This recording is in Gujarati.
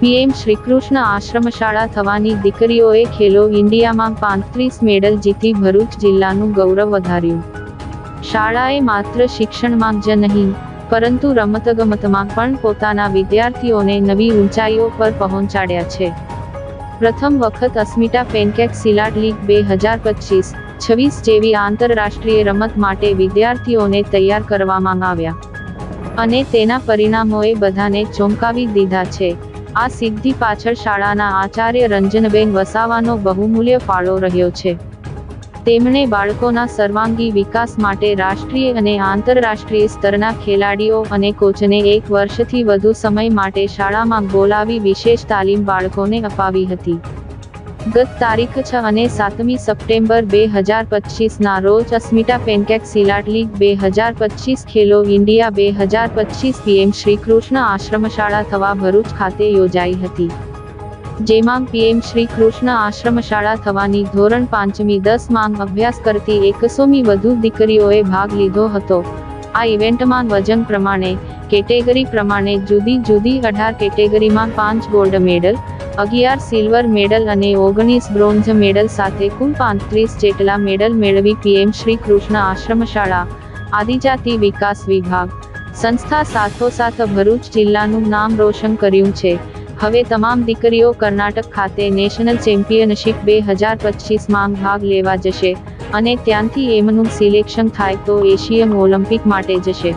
પીએમ શ્રીકૃષ્ણ આશ્રમશાળા થવાની દીકરીઓએ ખેલો ઇન્ડિયામાં 35 મેડલ જીતી ભરૂચ જિલ્લાનું ગૌરવ વધાર્યું। શાળાએ માત્ર શિક્ષણમાં જ નહીં પરંતુ રમતગમતમાં પણ પોતાના વિદ્યાર્થીઓને નવી ઊંચાઈઓ પર પહોંચાડ્યા છે। પ્રથમ વખત અસ્મિતા પેનકેક સિલાટ લીગ 2025-26 જેવી આંતરરાષ્ટ્રીય રમત માટે વિદ્યાર્થીઓને તૈયાર કરવામાં આવ્યા અને તેના પરિણામોએ બધાને ચોંકાવી દીધા છે। આ સિદ્ધિ પાછળ શાળાના આચાર્ય રંજનબેન વસાવાનો બહુમૂલ્ય ફાળો રહ્યો છે। તેમણે બાળકોના સર્વાંગી વિકાસ માટે રાષ્ટ્રીય અને આંતરરાષ્ટ્રીય સ્તરના ખેલાડીઓ અને કોચને 1 વર્ષથી વધુ સમય માટે શાળામાં બોલાવી વિશેષ તાલીમ બાળકોને અપાવી હતી। ગત તારીખ 6 અને 7મી સપ્ટેમ્બર 2025ના રોજ અસ્મિતા પેનકેક સિલાટ લીગ 2025 ખેલો ઇન્ડિયા 2025 પીએમ શ્રીકૃષ્ણ આશ્રમશાળા થવા ભરૂચ ખાતે યોજાઈ હતી, જેમાં પીએમ શ્રીકૃષ્ણ આશ્રમશાળા થવાની ધોરણ 5મી 10માં અભ્યાસ કરતી 100મી વધુ દીકરીઓએ ભાગ લીધો હતો। આ ઇવેન્ટમાં વજન પ્રમાણે, કેટેગરી પ્રમાણે જુદી જુદી 18 કેટેગરીમાં 5 ગોલ્ડ મેડલ, 11 સિલ્વર મેડલ અને 19 બ્રોન્ઝ મેડલ સાથે કુલ 35 જેટલા મેડલ મેળવી પીએમ શ્રીકૃષ્ણ આશ્રમશાળા, આદિજાતિ વિકાસ વિભાગ, સંસ્થા સાથોસાથ ભરૂચ જિલ્લાનું નામ રોશન કર્યું છે। હવે તમામ દીકરીઓ કર્ણાટક ખાતે નેશનલ ચેમ્પિયનશિપ 2025માં ભાગ લેવા જશે અને ત્યાંથી એમનું સિલેક્શન થાય તો એશિયન ઓલિમ્પિક માટે જશે।